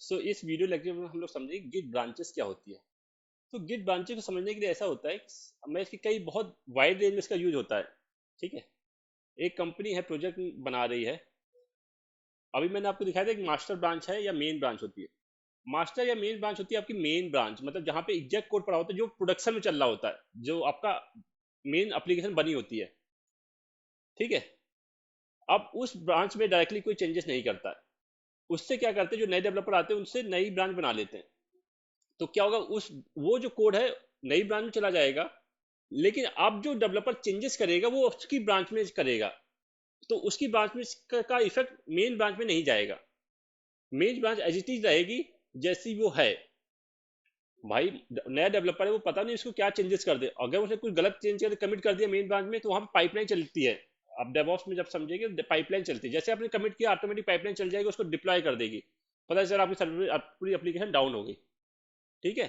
सो इस video lecture में हम लोग समझेंगे गिट ब्रांचेस क्या होती है। तो गिट ब्रांचेस को समझने के लिए ऐसा होता है कि मैं इसकी कई बहुत वाइड रेंज में इसका यूज होता है। ठीक है, एक कंपनी है, प्रोजेक्ट बना रही है। अभी मैंने आपको दिखाया था एक मास्टर ब्रांच है या मेन ब्रांच होती है। मास्टर या मेन ब्रांच होती है आपकी मेन ब्रांच, मतलब जहाँ पे एग्जैक्ट कोड पड़ा होता है जो प्रोडक्शन में चल रहा होता है, जो आपका मेन एप्लीकेशन बनी होती है। ठीक है, अब उस ब्रांच में डायरेक्टली कोई चेंजेस नहीं करता है। उससे क्या करते हैं, जो नए डेवलपर आते हैं उनसे नई ब्रांच बना लेते हैं। तो क्या होगा, उस वो जो कोड है नई ब्रांच में चला जाएगा, लेकिन अब जो डेवलपर चेंजेस करेगा वो उसकी ब्रांच में करेगा। तो उसकी ब्रांच में का इफेक्ट मेन ब्रांच में नहीं जाएगा। Main branch as it is रहेगी जैसी वो है। भाई नया डेवलपर है, वो पता नहीं उसको क्या चेंजेस कर दे, अगर उसने कुछ गलत चेंज कर कमिट कर दिया मेन ब्रांच में, तो वहां पाइपलाइन चलती है। आप डेवऑप्स में जब समझेंगे पाइपलाइन चलती है, जैसे आपने कमिट किया ऑटोमेटिक पाइपलाइन चल जाएगी, उसको डिप्लॉय कर देगी। पता चला आपकी सर्वर पूरी एप्लीकेशन डाउन हो गई। ठीक है,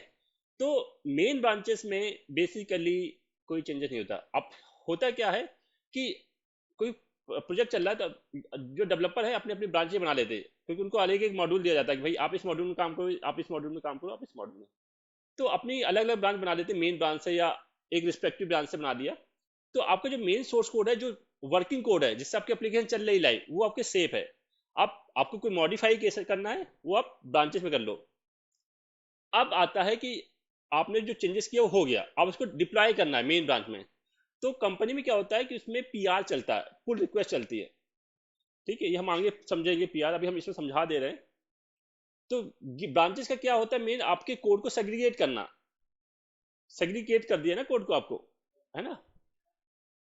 तो मेन ब्रांचेस में बेसिकली कोई चेंजेस नहीं होता। अब होता क्या है कि कोई प्रोजेक्ट चल रहा है तो जो डेवलपर है अपने अपनी ब्रांचें बना लेते हैं, क्योंकि उनको अलग एक मॉड्यूल दिया जाता है कि भाई आप इस मॉड्यूल में काम करो, आप इस मॉड्यूल में काम करो, आप इस मॉड्यूल में। तो अपनी अलग अलग ब्रांच बना लेते हैं मेन ब्रांच से, या एक रिस्पेक्टिव ब्रांच से बना दिया। तो आपका जो मेन सोर्स कोड है, जो वर्किंग कोड है जिससे आपकी एप्लीकेशन चल रही लाइव, वो आपके सेफ है। आप आपको कोई मॉडिफाई कैसे करना है वो आप ब्रांचेस में कर लो। अब आता है कि आपने जो चेंजेस किया वो हो गया, अब उसको डिप्लॉय करना है मेन ब्रांच में। तो कंपनी में क्या होता है कि उसमें पीआर चलता है, पुल रिक्वेस्ट चलती है। ठीक है, ये हम आगे समझेंगे पीआर, अभी हम इसमें समझा दे रहे हैं। तो ब्रांचेस का क्या होता है, मेन आपके कोड को सेग्रीगेट करना। सेग्रीगेट कर दिया ना कोड को आपको, है ना।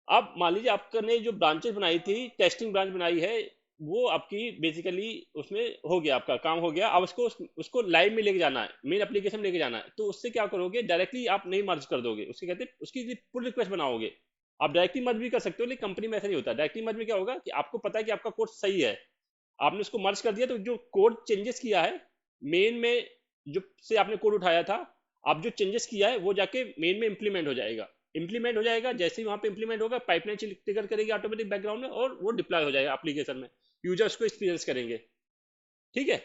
अब मान लीजिए आपने जो ब्रांचेस बनाई थी, टेस्टिंग ब्रांच बनाई है, वो आपकी बेसिकली उसमें हो गया, आपका काम हो गया। अब उसको उसको लाइव में लेके जाना है, मेन एप्लीकेशन में लेके जाना है। तो उससे क्या करोगे, डायरेक्टली आप नहीं मर्ज कर दोगे, उसके कहते हैं उसकी पुल रिक्वेस्ट बनाओगे। आप डायरेक्टली मर्ज भी कर सकते हो, लेकिन कंपनी में ऐसा नहीं होता। डायरेक्टली मर्ज में क्या होगा कि आपको पता है कि आपका कोड सही है, आपने उसको मर्ज कर दिया, तो जो कोड चेंजेस किया है मेन में, जो से आपने कोड उठाया था, आप जो चेंजेस किया है वो जाके मेन में इंप्लीमेंट हो जाएगा। इंप्लीमेंट हो जाएगा, जैसे ही वहां पे इंप्लीमेंट होगा पाइपलाइन ट्रिगर करेगी ऑटोमेटिक बैकग्राउंड में, और वो डिप्लॉय हो जाएगा एप्लीकेशन में। यूजर्स को एक्सपीरियंस करेंगे। ठीक है,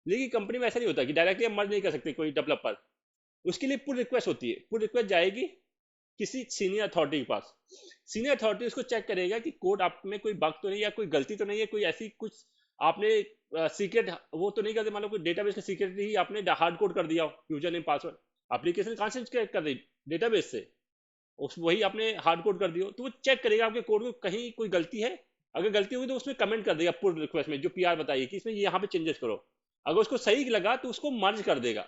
लेकिन कंपनी में ऐसा नहीं होता कि डायरेक्टली हम मर्ज नहीं कर सकते कोई डेवलपर। उसके लिए पुल रिक्वेस्ट होती है, पुल रिक्वेस्ट जाएगी किसी सीनियर अथॉरिटी के पास। सीनियर अथॉरिटी उसको चेक करेगा कि कोड आप में कोई बग तो नहीं, या कोई गलती तो नहीं है, कोई ऐसी कुछ आपने सीक्रेट वो तो नहीं करते। मान लो कोई डेटाबेस का सीक्रेट ही आपने हार्ड कोड कर दिया हो, यूजर नेम पासवर्ड, एप्लीकेशन कहाँ से चेक कर रही, डेटाबेस से। उस वही आपने हार्ड कोड कर दियो, तो वो चेक करेगा आपके कोड को, कहीं कोई गलती है। अगर गलती होगी तो उसमें कमेंट कर देगा पुल रिक्वेस्ट में, जो पीआर बताइए कि इसमें यहाँ पे चेंजेस करो। अगर उसको सही लगा तो उसको मर्ज कर देगा।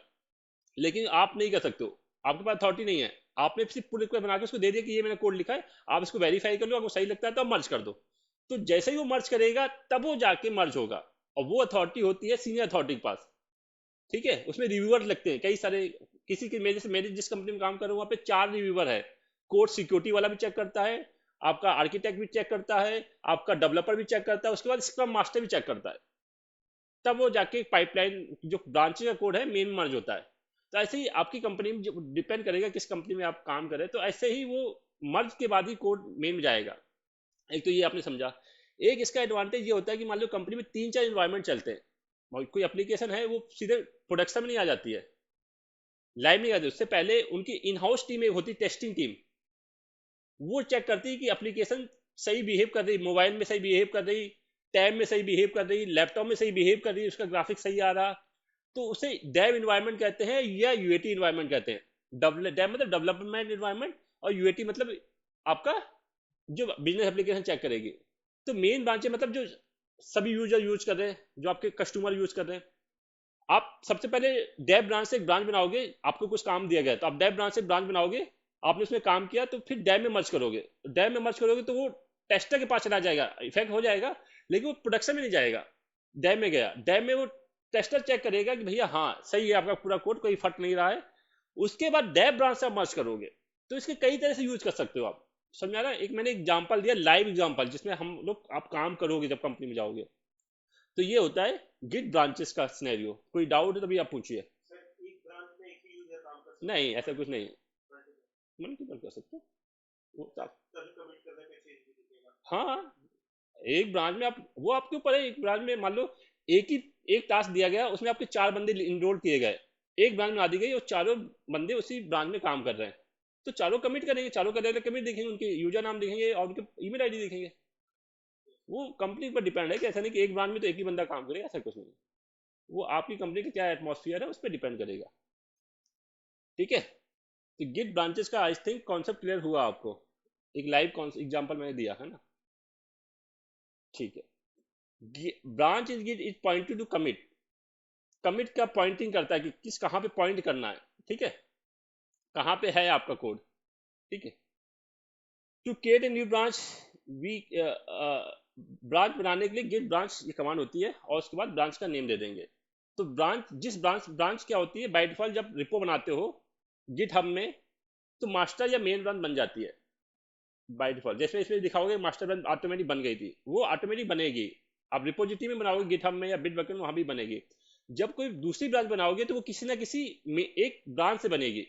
लेकिन आप नहीं कर सकते हो, आपके पास अथॉरिटी नहीं है। आपने सिर्फ पुल रिक्वेस्ट बना के उसको दे दिया कि ये मैंने कोड लिखा है, आप इसको वेरीफाई कर लो, आपको सही लगता है तो आप मर्ज कर दो। तो जैसे ही वो मर्ज करेगा तब वो जाके मर्ज होगा। और वो अथॉरिटी होती है सीनियर अथॉरिटी के पास। ठीक है, उसमें रिव्यूअर लगते हैं कई सारे। किसी की मेरे जिस कंपनी में काम कर रहा हूँ वहाँ पे 4 रिव्यूअर है। कोड सिक्योरिटी वाला भी चेक करता है, आपका आर्किटेक्ट भी चेक करता है, आपका डेवलपर भी चेक करता है, उसके बाद स्क्रम मास्टर भी चेक करता है। तब वो जाके पाइपलाइन जो ब्रांच का कोड है मेन मर्ज होता है। तो ऐसे ही आपकी कंपनी में डिपेंड करेगा किस कंपनी में आप काम करें, तो ऐसे ही वो मर्ज के बाद ही कोड मेन में जाएगा। एक तो ये आपने समझा। एक इसका एडवांटेज ये होता है कि मान लो कंपनी में 3-4 इन्वायरमेंट चलते हैं, और कोई एप्लीकेशन है वो सीधे प्रोडक्शन में नहीं आ जाती है, लाइव नहीं आती, उससे पहले उनकी इन हाउस टीम एक होती, टेस्टिंग टीम। वो चेक करती है कि एप्लीकेशन सही बिहेव कर रही, मोबाइल में सही बिहेव कर रही, टैब में सही बिहेव कर रही, लैपटॉप में सही बिहेव कर रही, उसका ग्राफिक सही आ रहा। तो उसे डेव इन्वायरमेंट कहते हैं या यूएटी इन्वायरमेंट कहते हैं। डेव मतलब डेवलपमेंट इन्वायरमेंट, और यूएटी मतलब आपका जो बिजनेस एप्लीकेशन चेक करेगी। तो मेन ब्रांच मतलब जो सभी यूजर यूज कर रहे हैं, जो आपके कस्टमर यूज कर रहे हैं। आप सबसे पहले डेव ब्रांच से एक ब्रांच बनाओगे, आपको कुछ काम दिया गया तो आप डेव ब्रांच से ब्रांच बनाओगे, आपने उसमें काम किया तो फिर डेव में मर्ज करोगे। डेव में मर्ज करोगे तो वो टेस्टर के पास चला जाएगा, इफेक्ट हो जाएगा, लेकिन वो प्रोडक्शन में नहीं जाएगा। डेव में गया, डेव में वो टेस्टर चेक करेगा कि भैया हाँ सही है आपका पूरा कोड, कोई फट नहीं रहा है। उसके बाद डेव ब्रांच से आप मर्ज करोगे। तो इसके कई तरह से यूज कर सकते हो आप। समझा ना, एक मैंने एग्जांपल दिया, लाइव एग्जांपल, जिसमें हम लोग आप काम करोगे जब कंपनी में जाओगे। तो ये होता है गिट ब्रांचेस का सिनेरियो। कोई डाउट है तभी आप पूछिए। नहीं ऐसा कुछ नहीं, मल्टीपल कर सकते हो। वो तो हाँ, एक ब्रांच में आप, वो आपके ऊपर है। एक ब्रांच में मान लो एक ही एक टास्क दिया गया, उसमें आपके 4 बंदे इनरोल किए गए, एक ब्रांच बना दी गई और चारों बंदे उसी ब्रांच में काम कर रहे हैं, तो चारों कमिट करेंगे, चारों का डायरेक्ट कमिट देखेंगे, उनके यूजर नाम देखेंगे और उनके ईमेल आईडी देखेंगे। वो कंपनी पर डिपेंड है कि ऐसा नहीं कि एक ब्रांच में तो एक ही बंदा काम करेगा, ऐसा कुछ नहीं। वो आपकी कंपनी का क्या एटमॉस्फेयर है उस पर डिपेंड करेगा। ठीक है, तो गिट ब्रांचेस का आई थिंक कॉन्सेप्ट क्लियर हुआ आपको, एक लाइव एग्जांपल मैंने दिया है ना। ठीक है, branch is git is pointed to commit, commit का पॉइंटिंग करता है कि किस कहाँ पे पॉइंट करना है। ठीक है, कहाँ पे है आपका कोड। ठीक है, to create a new branch, we branch बनाने के लिए गिट ब्रांच ये कमांड होती है, और उसके बाद ब्रांच का नेम दे देंगे। तो ब्रांच जिस ब्रांच क्या होती है, बाय डिफॉल्ट जब रिपो बनाते हो गिट हब में, तो मास्टर या मेन ब्रांच बन जाती है बाय डिफॉल्ट। जैसे इसमें दिखाओगे मास्टर ब्रांच ऑटोमेटिक बन गई थी, वो ऑटोमेटिक बनेगी। आप रिपोजिटरी में बनाओगे गिटहब में या बिटबकेट में, वहां भी बनेगी। जब कोई दूसरी ब्रांच बनाओगे तो वो किसी ना किसी एक ब्रांच से बनेगी।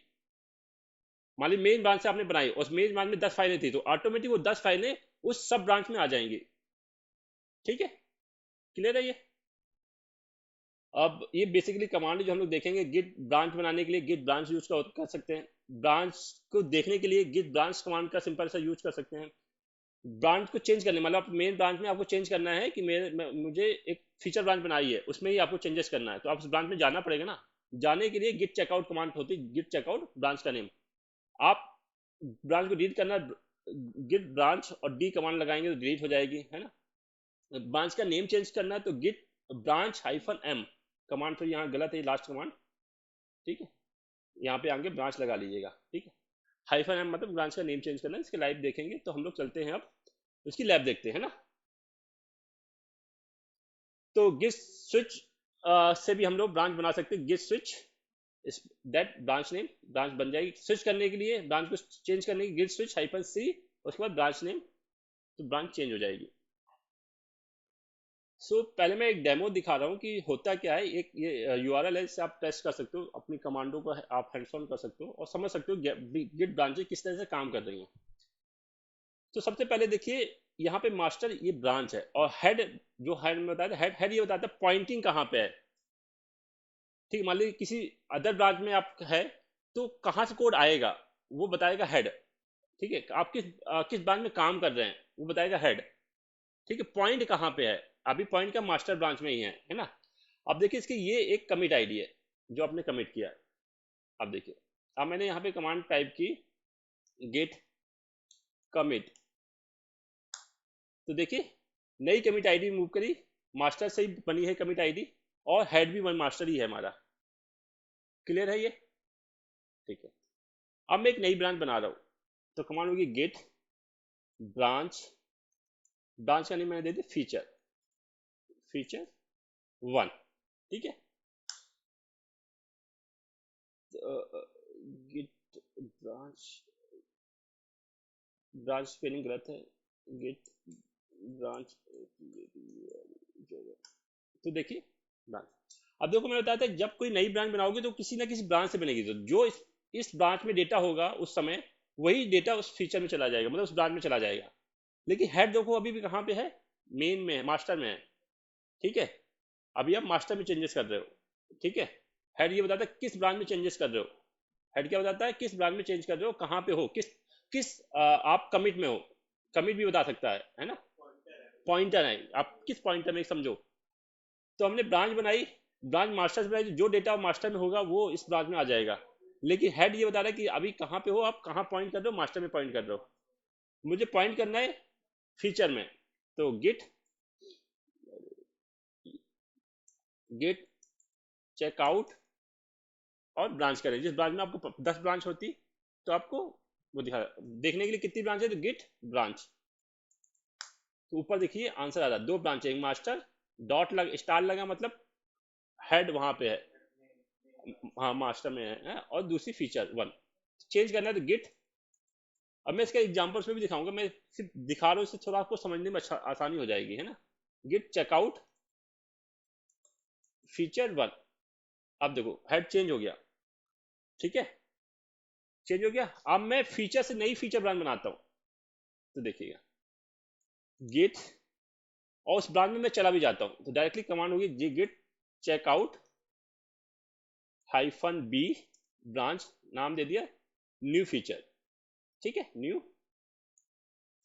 मान ली मेन ब्रांच से आपने बनाई, उस मेन ब्रांच में 10 फाइलें थी, तो ऑटोमेटिक वो 10 फाइलें उस सब ब्रांच में आ जाएंगी। ठीक है, क्लियर है ये। अब ये बेसिकली कमांड जो हम लोग देखेंगे, गिट ब्रांच बनाने के लिए गिट ब्रांच यूज कर सकते हैं, ब्रांच को देखने के लिए गिट ब्रांच कमांड का सिंपल सा यूज कर सकते हैं। ब्रांच को चेंज करने, मतलब मेन ब्रांच में आपको चेंज करना है कि मुझे एक फीचर ब्रांच बनाई है, उसमें ही आपको चेंजेस करना है, तो आप उस ब्रांच में जाना पड़ेगा ना। जाने के लिए गिट चेकआउट कमांड होती है, गिट चेकआउट ब्रांच का नेम। आप ब्रांच को डिलीट करना, गिट ब्रांच और डी कमांड लगाएंगे तो डिलीट हो जाएगी, है ना। ब्रांच का नेम चेंज करना है तो गिट ब्रांच -m कमांड, तो यहाँ गलत है लास्ट कमांड। ठीक है, यहाँ पे आगे ब्रांच लगा लीजिएगा। ठीक है, -m मतलब ब्रांच का नेम चेंज करना है। इसके लाइव देखेंगे, तो हम लोग चलते हैं अब इसकी लैब देखते हैं ना। तो गिट स्विच से भी हम लोग ब्रांच बना सकते हैं, गिट स्विच इस दैट ब्रांच नेम, ब्रांच बन जाएगी। स्विच करने के लिए, ब्रांच को चेंज करने की गिट स्विच -c, उसके बाद ब्रांच नेम, तो ब्रांच चेंज हो जाएगी। पहले मैं एक डेमो दिखा रहा हूँ कि होता क्या है। एक ये यूआरएल है, इससे आप टेस्ट कर सकते हो, अपनी कमांडो को आप हैंड्स ऑन कर सकते हो और समझ सकते हो गिट ब्रांचेस किस तरह से काम कर रही हैं। तो सबसे पहले देखिए, यहाँ पे मास्टर ये ब्रांच है, और हेड जो हेड में बताया था, हेड ये बताता है पॉइंटिंग कहाँ पे है। ठीक, मान लीजिए किसी अदर ब्रांच में आप है, तो कहाँ से कोड आएगा वो बताएगा हेड। ठीक है, आप किस ब्रांच में काम कर रहे हैं वो बताएगा हेड। ठीक है, पॉइंट कहाँ पे है, अभी पॉइंट का मास्टर ब्रांच में ही है ना। अब देखिए इसकी ये एक कमिट आईडी है जो आपने कमिट किया है। अब देखिए, अब मैंने यहाँ पे कमांड टाइप की गेट कमिट, तो देखिए नई कमिट आईडी मूव करी, मास्टर से ही बनी है कमिट आईडी, और हेड भी वन मास्टर ही है हमारा। क्लियर है ये। ठीक है, अब मैं एक नई ब्रांच बना रहा हूं, तो कमांड होगी गेट ब्रांच, ब्रांच का नेम मैंने दे दिया फीचर 1। ठीक है, गिट ब्रांच, ब्रांच स्पेलिंग गलत है, गिट ब्रांच। तो देखिए ब्रांच, अब देखो मैंने बताया था जब कोई नई ब्रांच बनाओगे तो किसी ना किसी ब्रांच से बनेगी, तो जो इस ब्रांच में डेटा होगा उस समय, वही डेटा उस फीचर में चला जाएगा, मतलब उस ब्रांच में चला जाएगा। लेकिन हेड देखो अभी भी कहाँ पे है, मेन में है, मास्टर में है। ठीक है, अभी आप मास्टर में चेंजेस कर रहे हो। ठीक है, हेड ये बताता है किस ब्रांच में चेंजेस कर रहे हो, हेड क्या बताता है किस ब्रांच में चेंज कर रहे हो, कहाँ पे हो, किस किस आप कमिट में हो, कमिट भी बता सकता है ना। पॉइंटर है, आप किस पॉइंटर में समझो। तो हमने ब्रांच बनाई, ब्रांच मास्टर से बनाई, जो डेटा मास्टर में होगा वो इस ब्रांच में आ जाएगा। लेकिन हेड ये बता रहा है कि अभी कहाँ पे हो, आप कहाँ पॉइंट कर रहे हो, मास्टर में पॉइंट कर रहे हो, मुझे पॉइंट करना है फीचर में। तो गिट चेकआउट और ब्रांच करें, जिस ब्रांच में आपको 10 ब्रांच होती तो आपको वो दिखा, देखने के लिए कितनी ब्रांच है, तो गिट ब्रांच। तो ऊपर देखिए आंसर आ रहा है, 2 ब्रांच है, एक मास्टर, डॉट स्टार लगा मतलब हेड वहां पे है, हाँ मास्टर में है, और दूसरी फीचर 1। चेंज करना है तो गिट, अब मैं इसका एग्जांपल उसमें भी दिखाऊंगा, मैं सिर्फ दिखा रहा हूँ, इससे थोड़ा आपको समझने में आसानी हो जाएगी, है ना। गिट चेकआउट फीचर 1, अब देखो हेड चेंज हो गया। ठीक है, चेंज हो गया। अब मैं फीचर से नई फीचर ब्रांच बनाता हूं, तो देखिएगा गिट, और उस ब्रांच में मैं चला भी जाता हूं, तो डायरेक्टली कमांड होगी जी git checkout hyphen B branch, नाम दे दिया न्यू फीचर, ठीक है, न्यू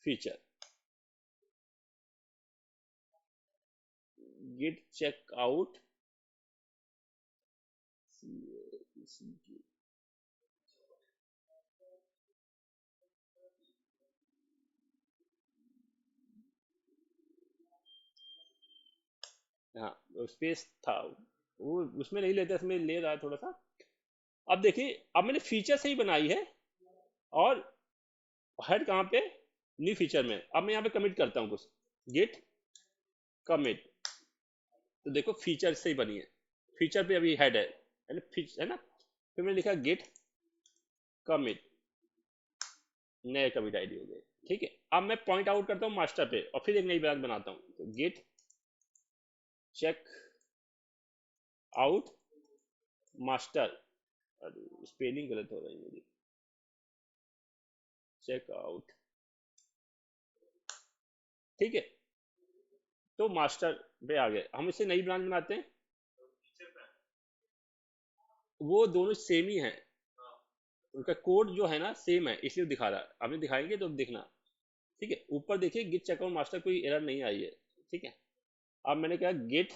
फीचर, गिट चेकआउट, हाँ स्पेस था वो, उसमें नहीं लेते, इसमें ले रहा है थोड़ा सा। अब देखिए, अब मैंने फीचर से ही बनाई है, और हेड कहाँ पे, न्यू फीचर में। अब मैं यहाँ पे कमिट करता हूँ कुछ, गिट कमिट, तो देखो फीचर से ही बनी है, फीचर पे अभी हेड है ना। फिर मैंने लिखा गिट कमिट, नए कमिट आईडी हो गए, ठीक है। अब मैं पॉइंट आउट करता हूँ मास्टर पे, और फिर एक नई ब्रांच बनाता हूँ, तो git check out master, spelling गलत हो रही है मेरी, चेक आउट, ठीक है। तो मास्टर पे आ गए, हम इससे नई ब्रांच बनाते हैं, वो दोनों सेम ही हैं, उनका कोड जो है ना सेम है, इसलिए दिखा रहा है, अभी दिखाएंगे तो देखना, ठीक है। ऊपर देखिए गिट चेकआउट मास्टर, कोई एरर नहीं आई है, ठीक है। अब मैंने कहा git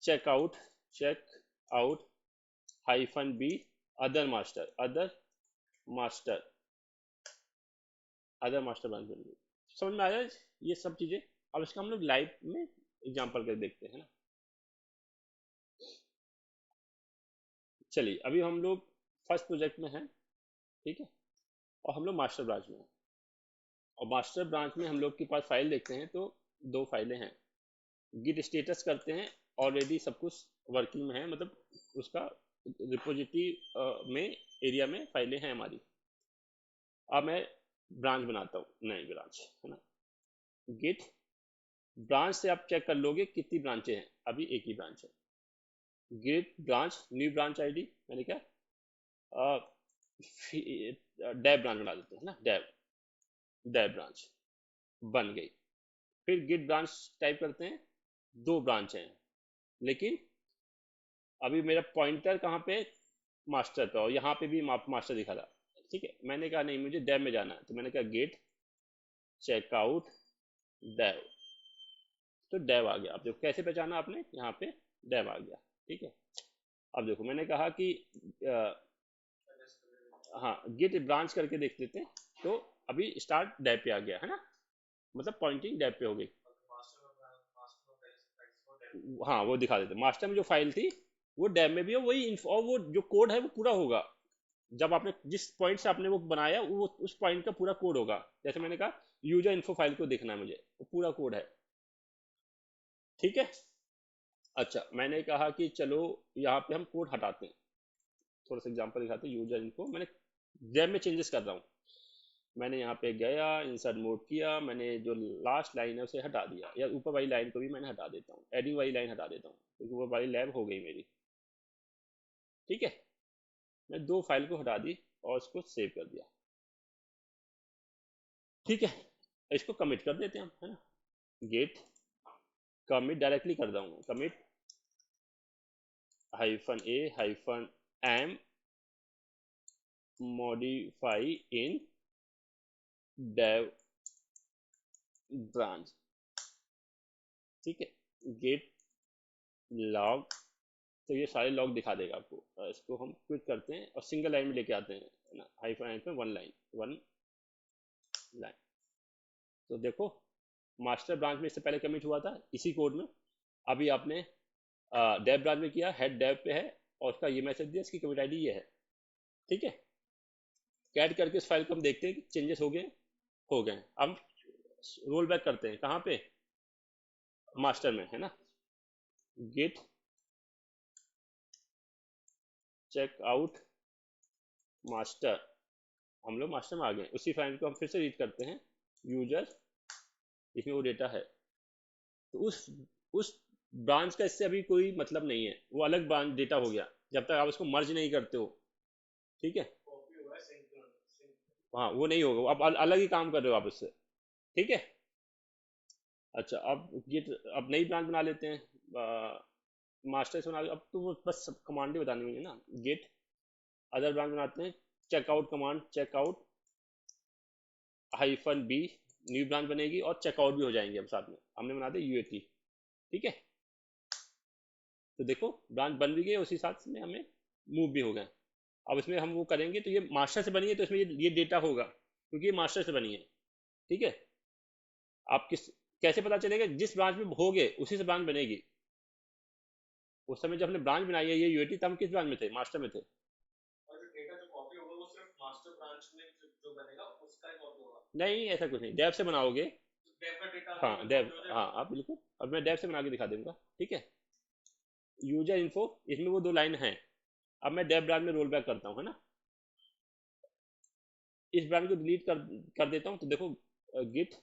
checkout, check out hyphen B other master, master other master branch बन गई। समझ में आया ये सब चीजें। अब इसका हम लोग लाइव में एग्जांपल कर देखते हैं ना। चलिए अभी हम लोग फर्स्ट प्रोजेक्ट में हैं, ठीक है, और हम लोग मास्टर ब्रांच में हैं। और मास्टर ब्रांच में हम लोग के पास फाइल देखते हैं तो दो फाइलें हैं, गिट स्टेटस करते हैं, ऑलरेडी सब कुछ वर्किंग में है, मतलब उसका रिपोजिटरी में एरिया में फाइलें हैं हमारी। अब मैं ब्रांच बनाता हूँ, नई ब्रांच है ना, गिट ब्रांच से आप चेक कर लोगे कितनी ब्रांचें हैं, अभी एक ही ब्रांच है। Git branch new branch ID, मैंने क्या डेव ब्रांच बना देते हैं ना, डेव ब्रांच बन गई। फिर गिट ब्रांच टाइप करते हैं, दो ब्रांच हैं, लेकिन अभी मेरा पॉइंटर कहाँ पे, मास्टर पे, और यहाँ पे भी मास्टर दिखा रहा, ठीक है। मैंने कहा नहीं, मुझे डेव में जाना है, तो मैंने कहा गेट चेकआउट डेव, तो डेव आ गया। अब देखो कैसे पहचाना आपने, यहाँ पे डेव आ गया, ठीक है। अब देखो मैंने कहा कि हाँ गेट ब्रांच करके देख लेते हैं, तो अभी स्टार्ट डेव पे आ गया है ना, मतलब पॉइंटिंग डेव पे हो गई। हाँ वो दिखा देते, मास्टर में जो फाइल थी वो डेव में भी है, वही और वो जो कोड है वो पूरा होगा, जब आपने जिस पॉइंट से आपने वो बनाया वो उस पॉइंट का पूरा कोड होगा। जैसे मैंने कहा यूजर इन्फो फाइल को देखना है मुझे, वो पूरा कोड है, ठीक है। अच्छा मैंने कहा कि चलो यहाँ पे हम कोड हटाते हैं, थोड़ा सा एग्जांपल दिखाते हैं। यूजर इन्फो मैंने जेम में चेंजेस कर रहा हूँ, मैंने यहाँ पे गया इंसर्ट मोड किया, मैंने जो लास्ट लाइन है उसे हटा दिया, या ऊपर वाली लाइन को भी मैंने हटा देता हूँ, एडिंग वाली लाइन हटा देता हूँ, क्योंकि वो वाली लैब हो गई मेरी, ठीक है। मैं दो फाइल को हटा दी और उसको सेव कर दिया, ठीक है। इसको कमिट कर देते हैं हम, है ना, गेट कमिट डायरेक्टली कर दूंगा, कमिट हाइफन ए हाइफन एम मॉडिफाई इन डेव ब्रांच, ठीक है। गेट लॉग, तो ये सारे लॉग दिखा देगा आपको। इसको हम क्विक करते हैं और सिंगल लाइन में लेके आते हैं, है ना, हाइफन हाइफन वन लाइन। तो देखो मास्टर ब्रांच में इससे पहले कमिट हुआ था इसी कोड में, अभी आपने डेव ब्रांच में किया, हेड डेव पे है, और उसका ये मैसेज दिया, इसकी कमिट आईडी ये है, ठीक है। कैट करके इस फाइल को हम देखते हैं कि चेंजेस हो गए। अब रोल बैक करते हैं कहाँ पे, मास्टर में, है ना, गेट चेक आउट मास्टर, हम लोग मास्टर में आ गए। उसी फाइल को हम फिर से रीड करते हैं, यूजर, इसमें वो डेटा है, तो उस ब्रांच का इससे अभी कोई मतलब नहीं है, वो अलग ब्रांच डेटा हो गया जब तक आप उसको मर्ज नहीं करते हो, ठीक है। हाँ वो नहीं होगा, वो अब अलग ही काम कर रहे हो आप उससे, ठीक है। अच्छा अब गिट, अब नई ब्रांच बना लेते हैं, मास्टर से बना, अब तो वो बस कमांड ही बतानी हुई है ना। गेट अदर ब्रांच बनाते हैं, checkout command, checkout hyphen B, new branch बनेगी और चेकआउट भी हो जाएंगे अब साथ में, हमने बना दिया यूएटी। ठीक है, तो देखो ब्रांच बन भी गई, उसी साथ में हमें मूव भी हो गए। अब इसमें हम वो करेंगे तो ये मास्टर से बनी है, तो इसमें ये डेटा होगा क्योंकि ये मास्टर से बनी है। ठीक है, आप किस कैसे पता चलेगा, जिस ब्रांच में होगे उसी से ब्रांच बनेगी। उस समय जब हमने ब्रांच बनाई है ये यूएटी, तब हम किस ब्रांच में थे, मास्टर में थे। और जो डेटा जो कॉपी होगा वो सिर्फ मास्टर ब्रांच में जो बनेगा उसका ही कॉपी होगा, नहीं ऐसा कुछ नहीं, डेव से बनाओगे। डेव का डेटा, हाँ डेव, हाँ आप बिल्कुल, अब मैं डेव से बना के दिखा दूंगा। ठीक है, यूजर इन्फो, इसमें वो 2 लाइन है। अब मैं डेव ब्रांच में रोल बैक करता हूँ, है ना, इस ब्रांच को डिलीट कर देता हूँ। तो देखो गिट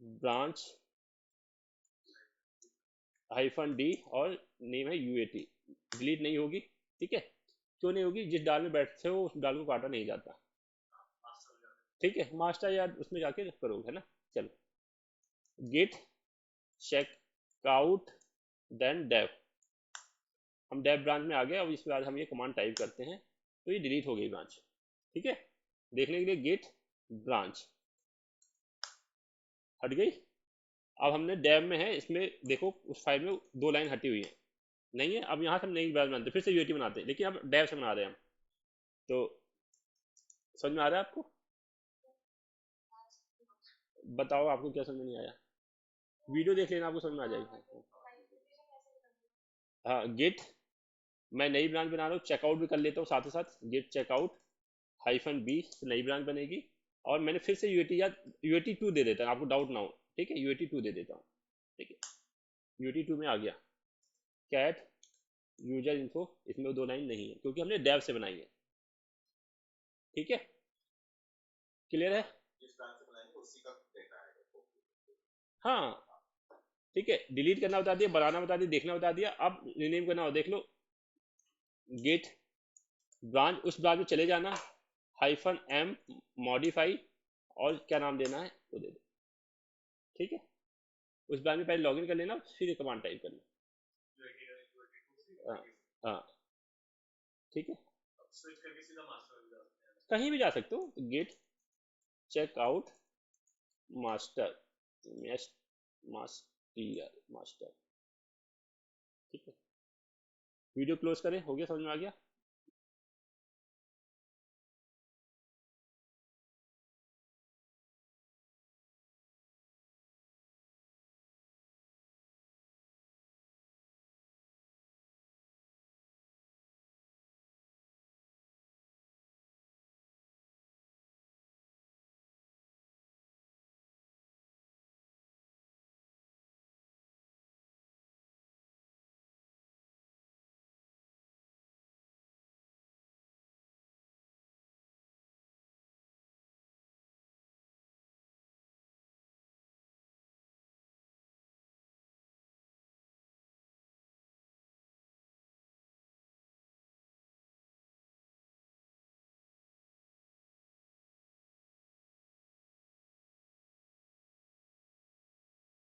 ब्रांच हाइफन डी और नेम है यूएटी, डिलीट नहीं होगी। ठीक है, क्यों नहीं होगी, जिस डाल में बैठते हो उस डाल को काटा नहीं जाता। ठीक है, मास्टर या उसमें जाके करोगे, है ना। चलो git check out then dev, हम डेव ब्रांच में आ गए। अब इसके बाद हम ये कमांड टाइप करते हैं तो ये डिलीट हो गई ब्रांच। ठीक है, देखने के लिए गेट ब्रांच हट गई। अब हमने डेव में है, इसमें देखो उस फाइल में 2 लाइन हटी हुई है, नहीं है। अब यहाँ से हम नई ब्रांच बनाते हैं, फिर से यूटी बनाते हैं, लेकिन अब डेव से बना रहे हैं हम। तो समझ में आ रहा है आपको, बताओ आपको क्या समझ नहीं आया, वीडियो देख लेना, आपको समझ में आ जाएगी। हाँ गेट, मैं नई ब्रांच बना रहा हूँ, चेकआउट भी कर लेता हूँ साथ ही साथ, गेट चेकआउट हाइफन बी से नई ब्रांच बनेगी। और मैंने फिर से यूएटी या यूएटी 2 दे देता हूँ, आपको डाउट ना हो। ठीक है, यूएटी 2 दे देता हूँ। ठीक है, यूएटी 2 में आ गया। कैट यूजर इन्फो, इसमें वो 2 लाइन नहीं है क्योंकि हमने डेव से बनाई है। ठीक है, क्लियर है। हाँ ठीक है, डिलीट करना बता दिया, बनाना बता दिया, देखना बता दिया। अब रीनेम करना हो, देख लो, गेट ब्रांच, उस ब्रांच में चले जाना, हाइफन एम मॉडिफाई, और क्या नाम देना है वो दे दो। ठीक है, उस ब्रांच में पहले लॉगिन कर लेना, फिर ये कमांड टाइप करना। हाँ हाँ ठीक है, स्विच करके सीधा मास्टर में जा सकते हैं, कहीं भी जा सकते हो। तो git check out master, master. ठीक है, वीडियो क्लोज करें, हो गया, समझ में आ गया।